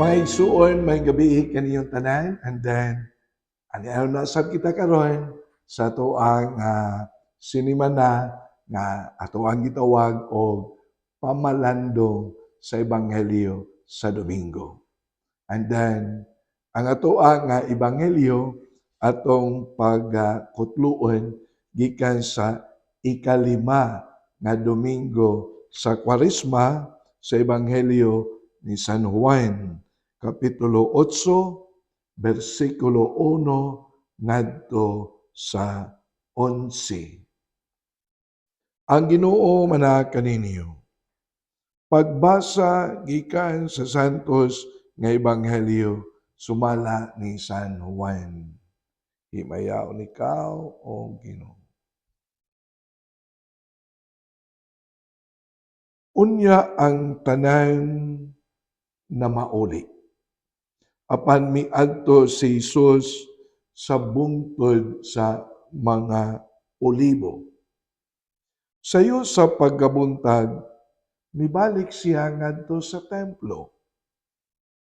May suon, may gabi kaniyong tanan, and then, ano na sab kita karon sa tuang sinimana nga atoang gitawag og pamalandong sa Ebanghelyo sa Domingo. And then, ang atoa nga Ebanghelyo atong pagkutluon gikan sa ikalima nga Domingo sa Kwaresma sa Ebanghelyo ni San Juan, Kapitulo 8, versikulo 1 ngadto sa 11. Ang Ginoo mana kaninyo. Pagbasa gikan sa Santos nga Ebanghelyo sumala ni San Juan. Himayaon ikaw o Ginoo. Unya ang tanan na mauli. Apan miadto si Jesus sa bungtod sa mga olibo. Sayo sa pagkabuntag, mibalik siya ngadto sa templo.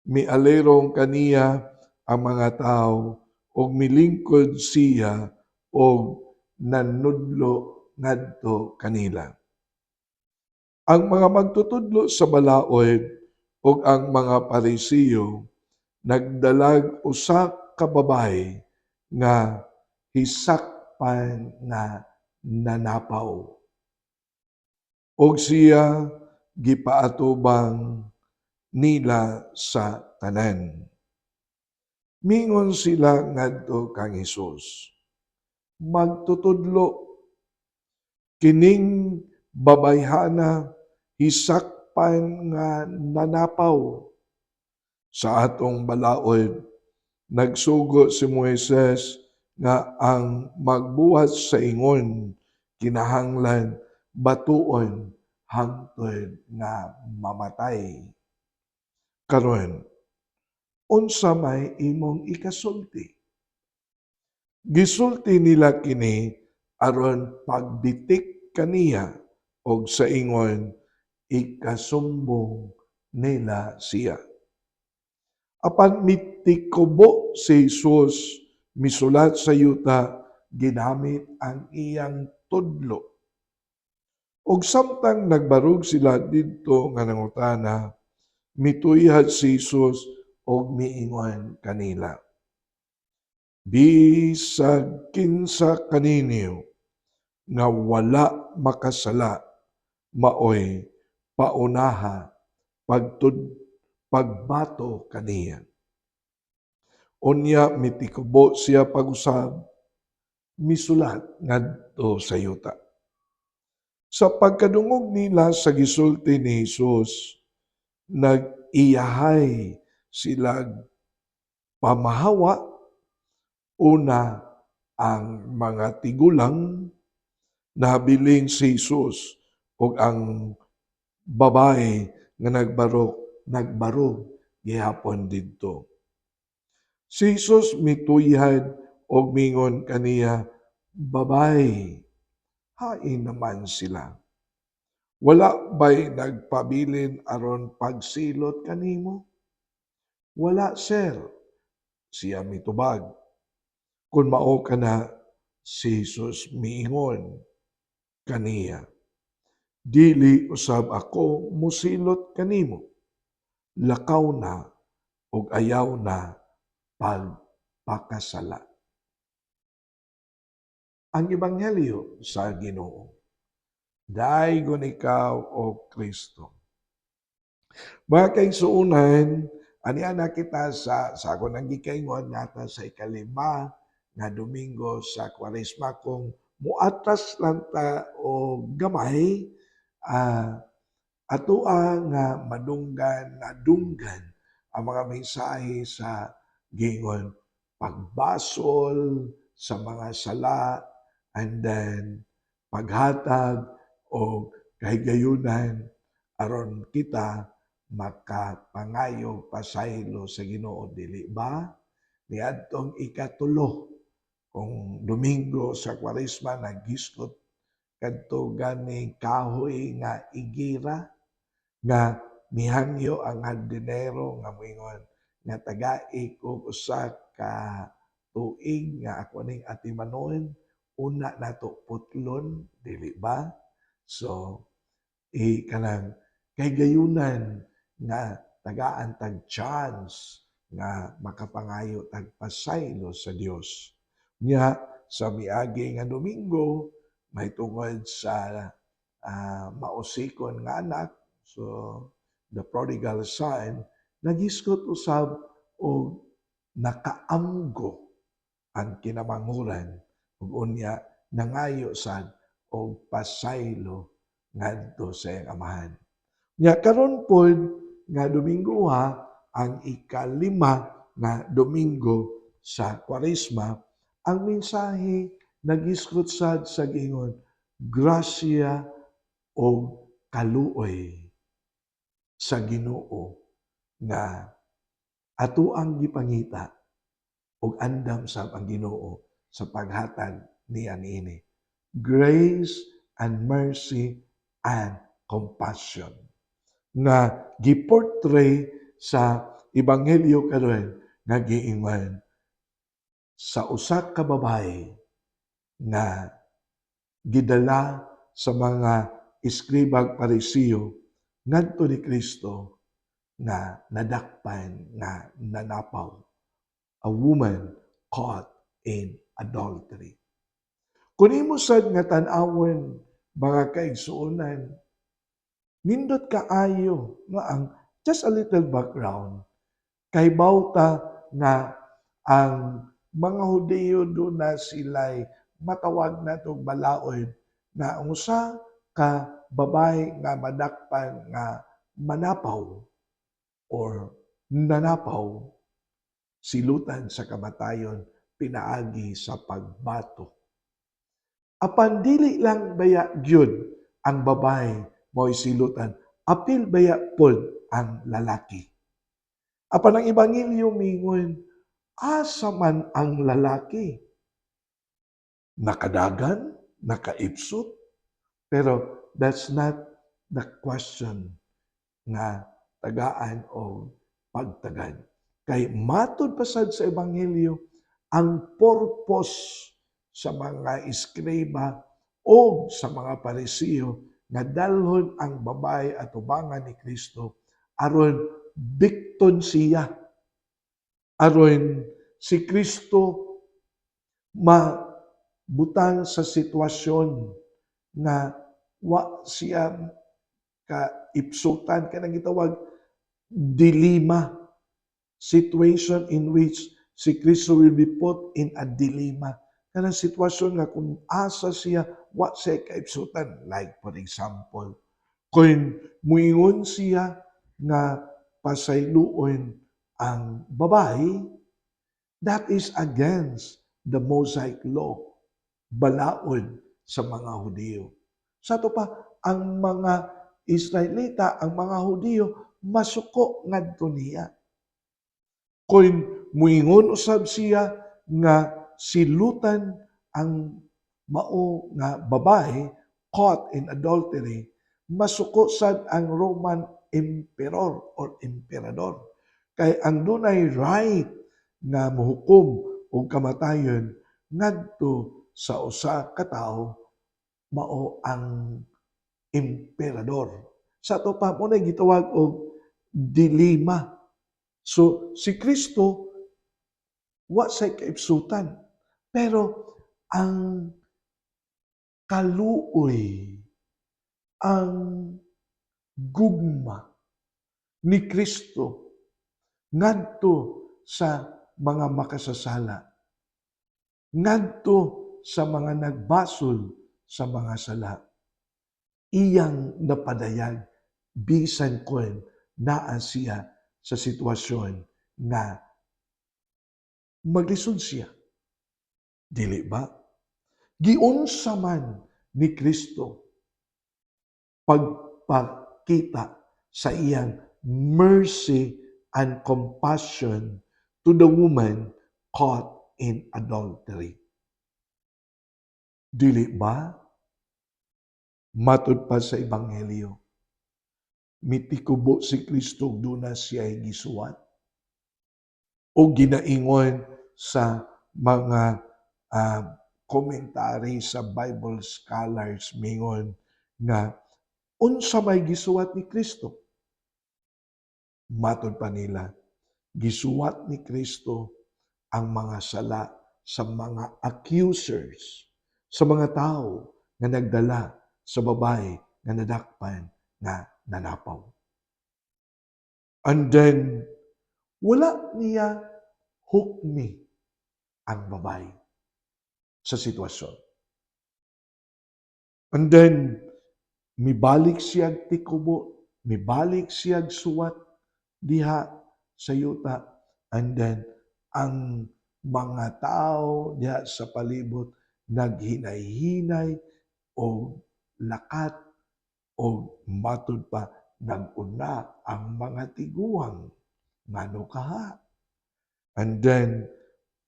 Mialerong kaniya ang mga tao og milingkod siya og nanudlo ngadto kanila. Ang mga magtutudlo sa balaod ug ang mga Parisiyo nagdalag usa ka babae nga hisakpan na nanapaw. Og siya gipaatubang nila sa tanan. Mingon sila ngadto kang Hesus. Magtutudlo kining babayhana hisakpan nga nanapaw. Sa atong balaod, nagsugo si Moises nga ang magbuhat sa ingon kinahanglan batuon hangtod nga mamatay. Karon, unsa may imong ikasulti? Gisulti nila kini aron pagbitik kaniya og sa ingon ikasumbong nila siya. Apan mitikubo si Jesus misulat sa yuta ginamit ang iyang tudlo. Og samtang nagbarug sila didto nga nangutana, mituyhad si Jesus og miingon kanila. Bisag kinsa kaninyo nga wala makasala maoy paunaha pagbato kaniya. Unya mitikubo siya pag-usab misulat ngadto sa yuta. Sa pagkadungog nila sa gisulti ni Jesus, nag-iyahay sila pamahawa. Una, ang mga tigulang nabiling si Jesus o ang babae nga nagbarog gihapon didto. Si Jesus mituyhad og mingon kaniya, babae, hain naman sila. Wala ba'y nagpabilin aron pagsilot kanimo? Wala, sir. Siya mitubag. Kung mao kana, si Jesus miingon kaniya, dili usab ako musilot kanimo. Lakaw na ug ayaw na pagpakasala. Ang Ebanghelyo sa Ginoo. Daaygon ikaw o Kristo. Mga kaigsuonan, aniana kita sa ako nang gikaingon nata sa ikalima nga Domingo sa Kwaresma kung muatas lang ta o gamay atoa nga madunggan ang mga mensahe sa gingon pagbasol sa mga sala and then paghatag o kahigayunan aron kita makapangayo pasaylo sa Ginoo, dili ba? Niadtong ikatulo kung Domingo sa Kwaresma naghisgot kadto gani kahoy nga igira nga mihangyo ang hardinero nga moingon nga tagai ko usa ka tuig nga ako ning atimanon, una nato putlon, dili ba? So, kanang kay gayunan nga tagaan tag chance nga makapangayo tag pasaylo sa Dios. Nya sa miagi nga Domingo mahitungod sa mausikon nga anak, so the prodigal son, nagisgot usab og nakaamgo ang kinamanghuran ug unya nangayo sad og pasaylo ngadto sa iyang amahan. Nya karon pod nga Domingo ang ikalima nga Domingo sa Kwaresma, ang mensahe nagisgot sad sa giingon, grasya o kaluoy sa Ginoo nga ato ang gipangita ug andam sab ang Ginoo sa paghatag niya niini. Grace and mercy and compassion nga giportray sa ebanghelyo karon nga giingon sa usa ka babaye nga gidala sa mga eskribag parisiyo ngadto ni Kristo na nadakpan na nanapaw, a woman caught in adultery. Kung imo sad nga tan-awon mga kaigsuonan, nindot kaayo nga ang just a little background kay bawta nga ang mga Hudiyo do na sila'y matawag natong balaod na ang usa ka babae nga madakpan nga manapaw or nanapaw, silutan sa kamatayon pinaagi sa pagbato. Apan dili lang baya gyud ang babae mo'y silutan, apil baya pod ang lalaki. Apan ang ebanghelyo mingon, asa man ang lalaki? Nakadagan, nakaipsot, pero that's not the question nga tagaan o pagtagad. Kay matud pasad sa ebanghelyo, ang purpose sa mga eskriba o sa mga parisiyo nga dalhon ang babae at ubangan ni Kristo aron bikton siya, aron si Kristo mabutang sa sitwasyon na wa siya kaipsutan, kanang gitawag dilema, situation in which si Kristo will be put in a dilemma. Kanang sitwasyon nga kung asa siya, wa siya kaipsutan. Like for example, kung muingon siya nga pasayloon ang babae, that is against the Mosaic law, balaod sa mga Hudiyo. Sa to pa, ang mga Israelita, ang mga Hudiyo, masuko ngadto niya. Kung muingon usab siya nga silutan ang mao nga babae caught in adultery, masuko sad ang Roman emperor or emperador. Kay ang dunay right nga mohukom og kamatayon ngadto sa usa ka tawo mao ang emperador. Sa to pa mo gitawag og dilema. So si Kristo wa say kaipsutan, pero ang kaluoy, ang gugma ni Kristo ngadto sa mga makasasala, ngadto sa mga nagbasol sa mga sala, iyang napadayag bisan kon naa siya sa sitwasyon na maglisod siya. Dili ba? Giunsa man ni Kristo pagpakita sa iyang mercy and compassion to the woman caught in adultery. Dili ba? Matud pa sa ebanghelyo, mitikubo si Kristo duna siya gisuwat o ginaingon sa mga komentary sa Bible scholars mingon nga unsa may gisuwat ni Kristo? Matod pa nila, gisuwat ni Kristo ang mga sala sa mga accusers, sa mga tao nga nagdala sa babae nga nadakpan nga nanapaw. And then, wala niya hukmi ang babae sa sitwasyon. And then, mibalik siyag tikubo, mibalik siyag suwat diha sa yuta. And then, ang mga tao diha sa palibot naghinay-hinay o lakat o matod pa naguna ang mga tiguang ngano kaha. And then,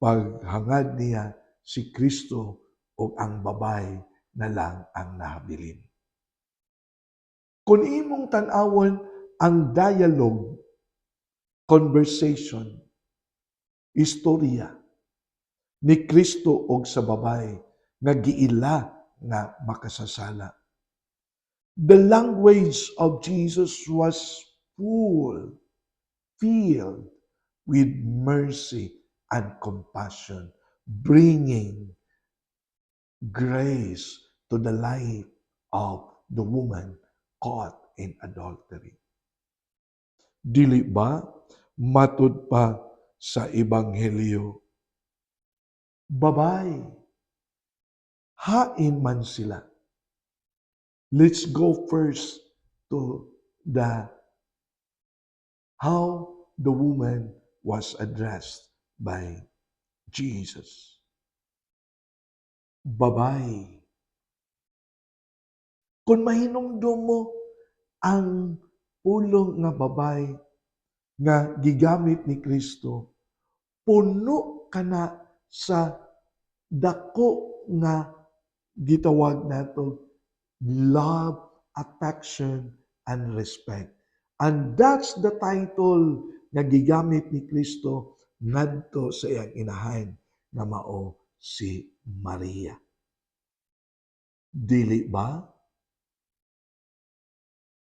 paghangad niya si Kristo o ang babae na lang ang nahabilin. Kung imong tan-awon ang dialogue, conversation, istorya ni Kristo og sa babae nga giila nga makasasala. The language of Jesus was filled with mercy and compassion, bringing grace to the life of the woman caught in adultery. Dili ba matud pa sa ebanghelyo, babae, hain man sila. Let's go first to how the woman was addressed by Jesus. Babae, kung mahinumdum mo ang pulong nga babae nga gigamit ni Kristo, puno kana sa dako nga gitawag nato love, affection, and respect. And that's the title nga gigamit ni Kristo ngadto sa iyang inahan nga mao si Maria. Dili ba?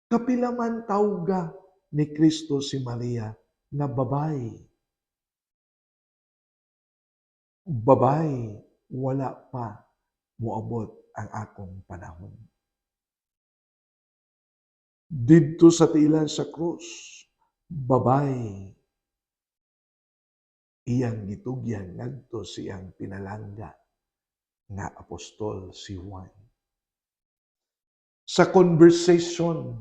Kapila man tawga ni Kristo si Maria na babae. Babae, wala pa moabot ang akong panahon. Didto sa tiilan sa krus, babae, iyang gitugyan ngadto siyang pinalangga nga apostol si Juan. Sa conversation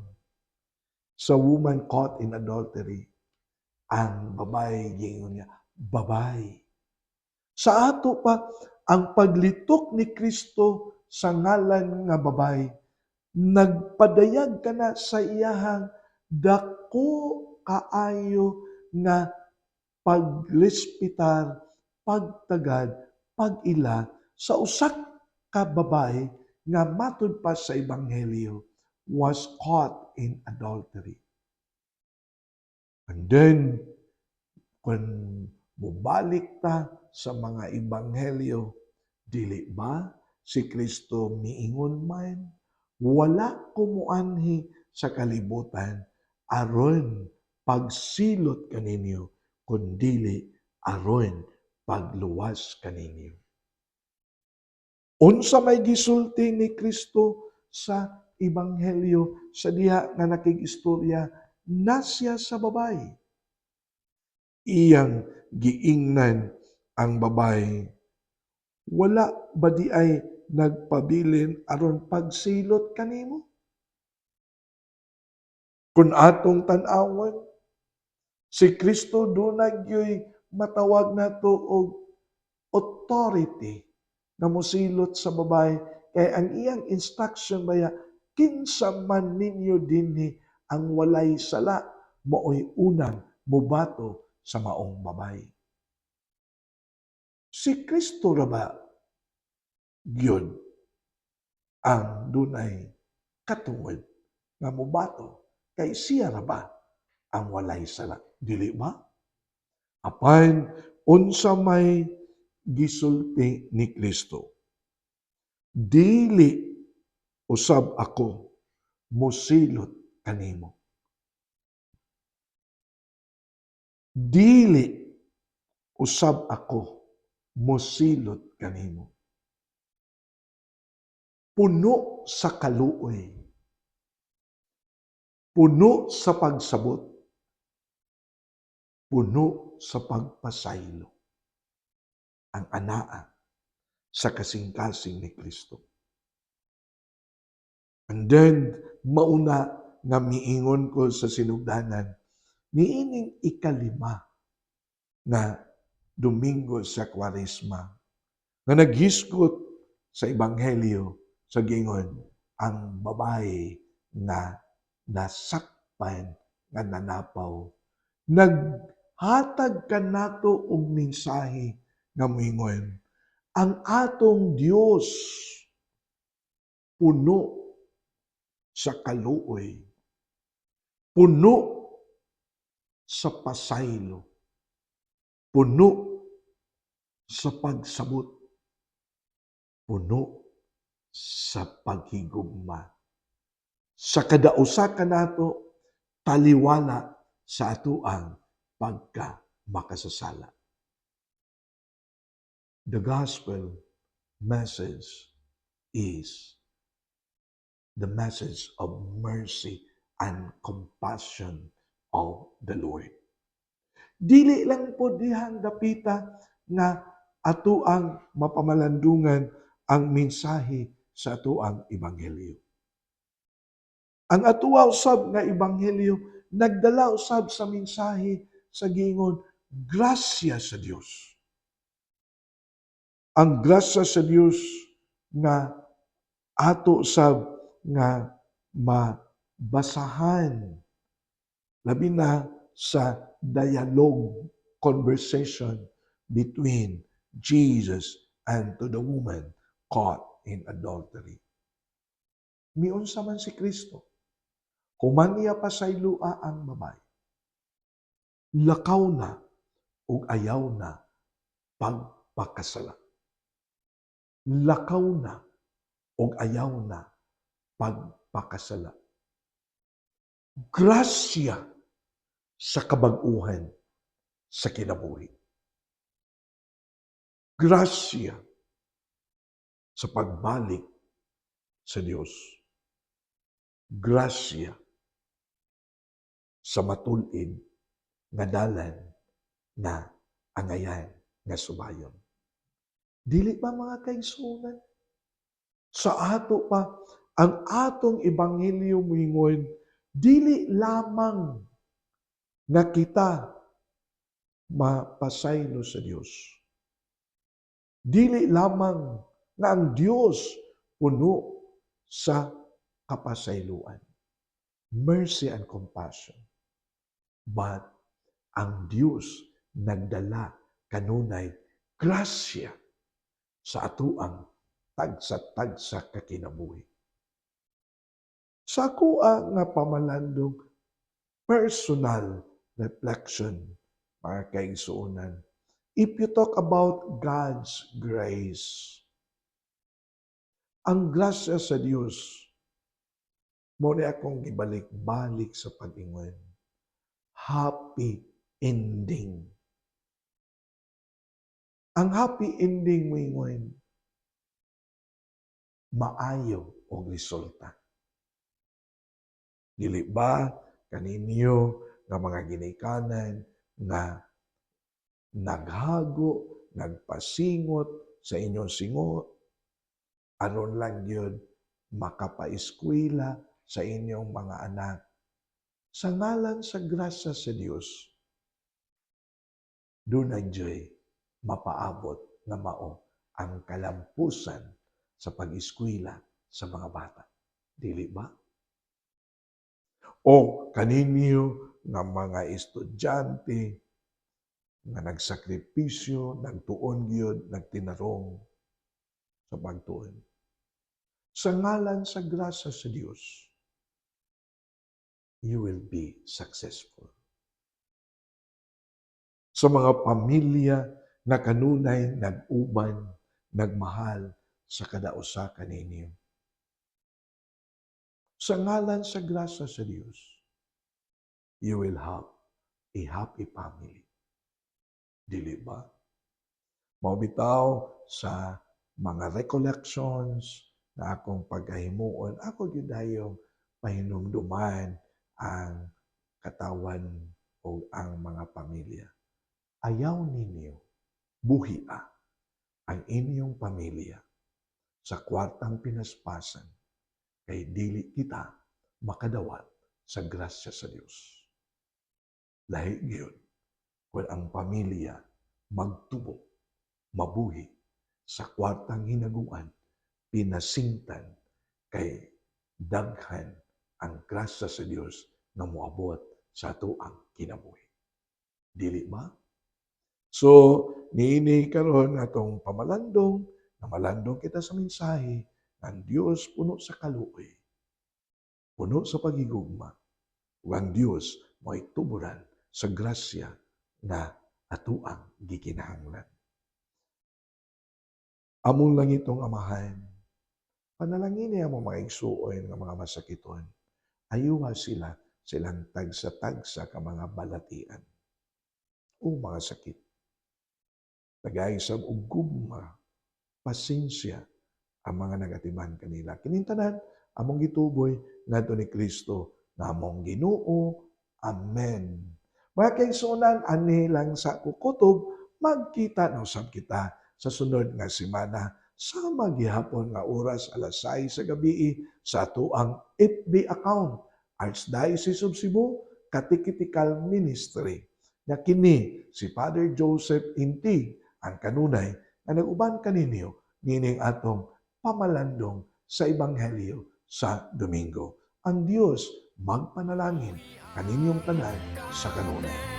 sa woman caught in adultery, ang babae gingon niya, babae. Sa ato pa, ang paglitok ni Kristo sa ngalan nga babae, nagpadayag ka na sa iyahang dako kaayo nga pagrespetar, pagtagad, pag-ila sa usak ka babae nga matud pa sa ebanghelyo was caught in adultery. And then, kung mubalik ta sa mga ebanghelyo, dili ba si Kristo miingon man, wala kumuanhi sa kalibutan aron pagsilot kaninyo, kundili aron pagluwas kaninyo. Unsa may gisulti ni Kristo sa ebanghelyo sa diha nga nakigistorya na siya sa babae. Iyang giingnan ang babae, wala ba di ay nagpabilin aron pagsilot kanimo? Kung atong tan-awon, si Kristo dunay gyoy matawag nato og authority na mosilot sa babae kay ang iyang instruction baya kinsa man ninyo dinhi ang walay sala maoy unang mobato sa maong babae. Si Kristo ra ba gyud ang dunay katungod nga mobato kay siya ra ba ang walay sala, dili ba? Apan unsa may gisulti ni Kristo, dili usab ako mosilot kanimo. Dili usab ako mosilot kanimo. Puno sa kaluoy, puno sa pagsabot, puno sa pagpasaylo ang anaa sa kasing-kasing ni Kristo. And then, mauna nga miingon ko sa sinugdanan, niining ikalima na Domingo sa Kwaresma, nga naghisgot sa Ebanghelyo sa gingon, ang babae na nasakpan nga nanapaw, naghatag kanato og mensahe nga moingon, ang atong Dios puno sa kaluoy, puno sa pasaylo, puno sa pagsabot, puno sa paghigugma. Sa kadausa kanato taliwala sa atoang pagka makasasala. The gospel message is the message of mercy and compassion of the Lord. Dili lang po dihang dapita nga atoang mapamalandungan ang mensahe sa atoang ebanghelyo. Ang atuwa usab nga ebanghelyo nagdala usab sa mensahe sa gingon grasya sa Dios. Ang grasya sa Dios nga ato usab nga mabasahan labi na sa dialogue conversation between Jesus and to the woman caught in adultery. Miunsa man si Kristo, human niya pasaylua ang babae, lakaw na ug ayaw na pagpakasala. Lakaw na ug ayaw na pagpakasala. Grasya sa kabag-uhan sa kinabuhi. Grasya sa pagbalik sa Dios. Grasya sa matulid nga dalan na angayan nga subayon. Dili ba mga kaigsunan? Sa ato pa, ang atong ebanghelyo moingon, dili lamang nga kita mapasaylo sa Dios. Dili lamang nga ang Dios puno sa kapasayloan, mercy and compassion. But ang Dios nagdala kanunay grasya sa atuang tagsa-tagsa ka kinabuhi. Sa akoa nga pamalandong personal reflection, mga kaigsuunan, if you talk about God's grace, ang grasya sa Dios, muna akong ibalik-balik sa pag-ingon. Happy ending. Ang happy ending mo ingon, maayo o resulta. Dili ba kaninyo nga mga ginikanan nga naghago, nagpasingot sa inyong singot, aron lang yun makapaeskwela sa inyong mga anak. Sa ngalan sa grasya sa Dios, doon joy mapaabot na mao ang kalampusan sa pag-eskwela sa mga bata. Dili ba? O kaninyo nga mga estudyante nga nagsakripisyo, nagtuon gyud, nagtinarong sa pagtuon. Sa ngalan sa grasya sa Dios, you will be successful. Sa mga pamilya na kanunay nag-uban, nagmahal sa kadausa kaninyo. Sa ngalan sa grasya sa Diyos, you will have a happy family. Dili ba? Mabitaw sa mga recollections na akong pagkahimuon, ako gidayong pahinumduman ang katawan o ang mga pamilya. Ayaw ninyo buhia ang inyong pamilya sa kwartang pinaspasan kay dili kita makadawat sa grasya sa Diyos. Lahi gyud kung ang pamilya magtubo, mabuhi sa kwartang hinaguan, pinasingtan kay daghan ang grasya sa Diyos na moabot sa atuang kinabuhi. Dili ba? So, niini karon atong pamalandong, na malandong kita sa mensahe, ang Diyos puno sa kaluoy, puno sa pagigugma, ug ang Diyos mo'y tuburan sa grasya na atuang gikinahanglan. Among lang itong amahan, panalangin niya mo mga igsuoy nga mga masakiton, ayuha sila silang tagsa-tagsa ka mga balatian o mga sakit. Tagaysab og gugma, pasensya ang mga nagatiman kanila. Kinintanan, among gituboy ngadto ni Kristo na among Ginoo. Amen. Mga kaigsuonan, ani lang sa kukutob, magkita na usab kita sa sunod nga semana sa maghihapon nga oras alas 6 sa gabi sa atuang FB account, Archdiocese of Cebu Catechetical Ministry. Na kini si Father Joseph Intig ang kanunay na nag-uban kaninyo nining atong pamalandong sa Ebanghelyo sa Domingo. Ang Diyos magpanalangin kaninyong tanan sa kanunay.